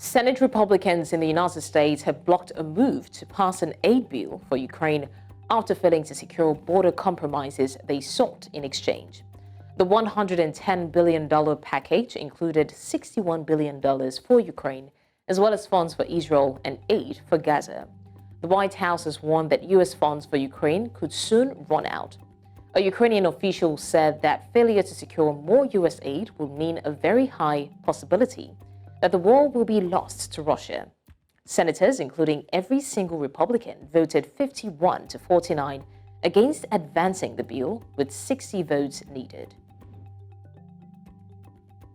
Senate Republicans in the United States have blocked a move to pass an aid bill for Ukraine after failing to secure border compromises they sought in exchange. The $110 billion package included $61 billion for Ukraine, as well as funds for Israel and aid for Gaza. The White House has warned that U.S. funds for Ukraine could soon run out. A Ukrainian official said that failure to secure more U.S. aid will mean a very high possibility that the war will be lost to Russia. Senators, including every single Republican, voted 51 to 49 against advancing the bill, with 60 votes needed.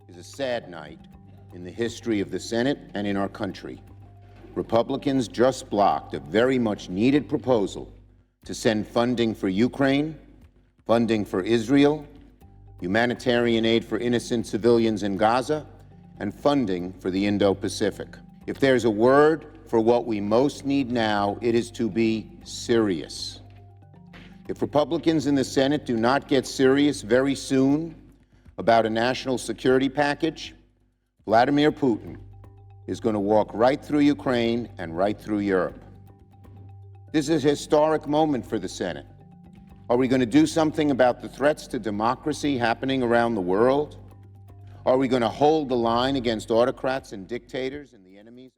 It is a sad night in the history of the Senate and in our country. Republicans just blocked a very much needed proposal to send funding for Ukraine, funding for Israel, humanitarian aid for innocent civilians in Gaza, and funding for the Indo-Pacific. If there's a word for what we most need now, it is to be serious. If Republicans in the Senate do not get serious very soon about a national security package, Vladimir Putin is going to walk right through Ukraine and right through Europe. This is a historic moment for the Senate. Are we going to do something about the threats to democracy happening around the world? Are we going to hold the line against autocrats and dictators and the enemies?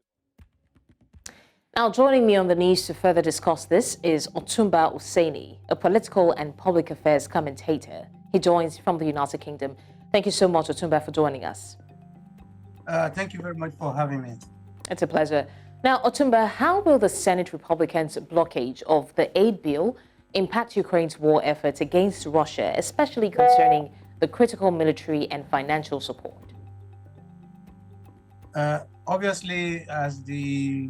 Now, joining me on the news to further discuss this is Otumba Usaini, a political and public affairs commentator. He joins from the United Kingdom. Thank you so much, Otumba, for joining us. Thank you very much for having me. It's a pleasure. Now, Otumba, how will the Senate Republicans' blockage of the aid bill impact Ukraine's war efforts against Russia, especially concerning the critical military and financial support? Obviously, as we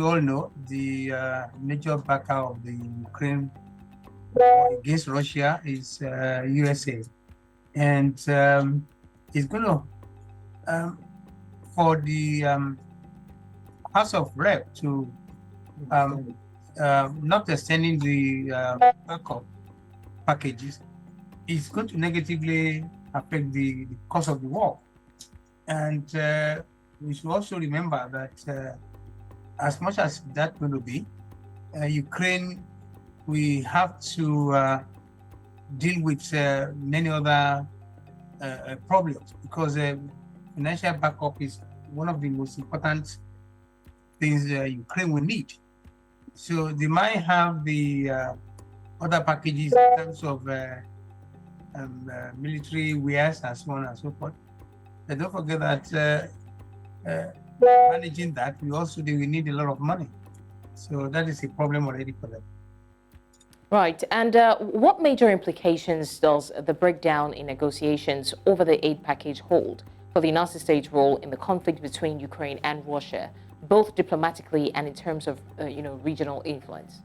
all know, the major backer of the Ukraine war against Russia is USA, and it's going to for the House of Rep to not extending the backup packages. It's going to negatively affect the cost of the war. And we should also remember that as much as that's going to be, Ukraine, we have to deal with many other problems, because financial backup is one of the most important things Ukraine will need. So they might have the other packages in terms of military wares and so on and so forth. But don't forget that managing that, they will need a lot of money. So that is a problem already for them. Right. And what major implications does the breakdown in negotiations over the aid package hold for the United States' role in the conflict between Ukraine and Russia, both diplomatically and in terms of regional influence?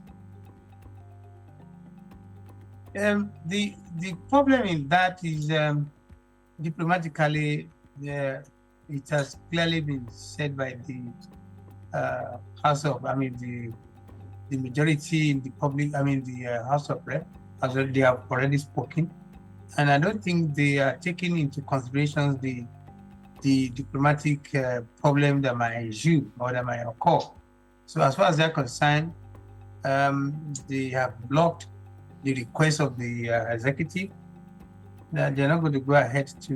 The problem in that is diplomatically, it has clearly been said by the House of, the majority in the public, the House of Rep, as well, they have already spoken, and I don't think they are taking into consideration the diplomatic problem that might ensue or that might occur. So as far as they're concerned, they have blocked the request of the executive that they're not going to go ahead to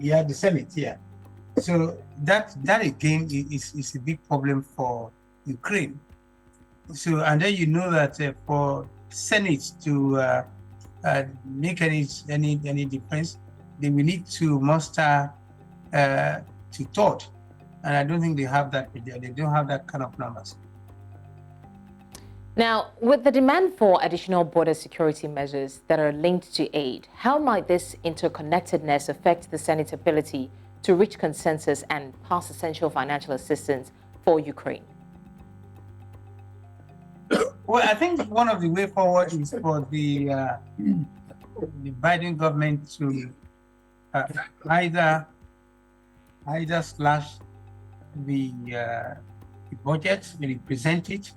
the Senate, yeah. So that again is a big problem for Ukraine. So, and then you know that for Senate to make any difference, they will need to muster to thought, and I don't think they have that. They don't have that kind of numbers. Now, with the demand for additional border security measures that are linked to aid, how might this interconnectedness affect the Senate's ability to reach consensus and pass essential financial assistance for Ukraine? Well, I think one of the way forward is for the Biden government to either slash the budget, maybe present it,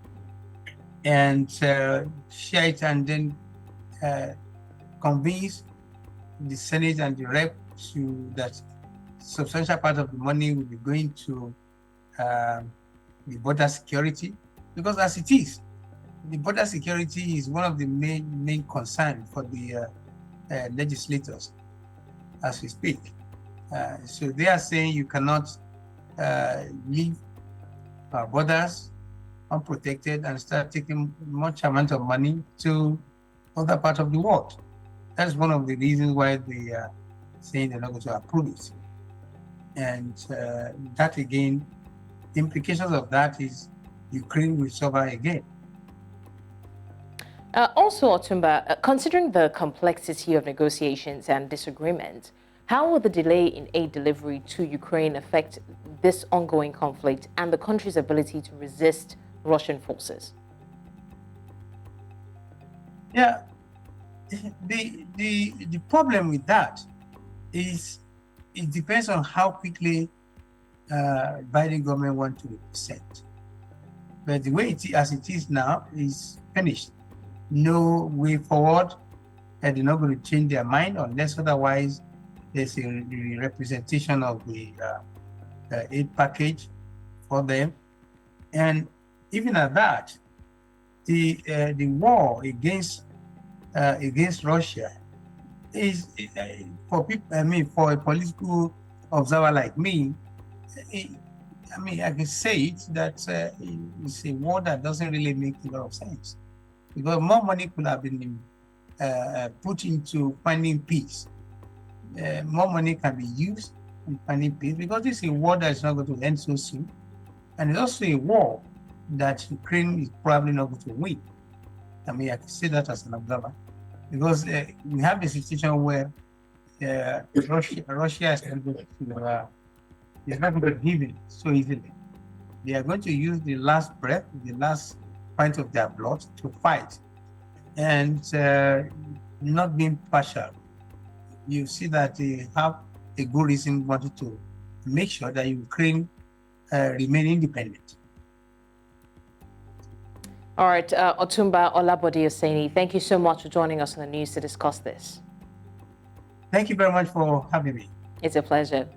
and share it, and then convince the Senate and the Rep to that substantial part of the money will be going to the border security, because as it is, the border security is one of the main concerns for the legislators as we speak. So they are saying you cannot leave our borders unprotected and start taking much amount of money to other parts of the world. That's one of the reasons why they are saying they're not going to approve it. And that again, the implications of that is Ukraine will suffer again. Also, Otumba, considering the complexity of negotiations and disagreement, how will the delay in aid delivery to Ukraine affect this ongoing conflict and the country's ability to resist Russian forces? Yeah, the problem with that is it depends on how quickly Biden government want to represent. But the way as it is now is finished. No way forward, and they're not going to change their mind unless otherwise there's a representation of the aid package for them. And even at that, the war against Russia is for people. I mean, for a political observer like me, I can say it that it's a war that doesn't really make a lot of sense, because more money could have been put into finding peace. More money can be used in finding peace, because this is a war that is not going to end so soon, and it's also a war that Ukraine is probably not going to win. I mean, I can say that as an observer, because we have a situation where Russia is not going to give in so easily. They are going to use the last breath, the last pint of their blood to fight, and not being partial. You see that they have a good reason wanted to make sure that Ukraine remain independent. All right, Otumba Olabode Oseni, thank you so much for joining us on the news to discuss this. Thank you very much for having me. It's a pleasure.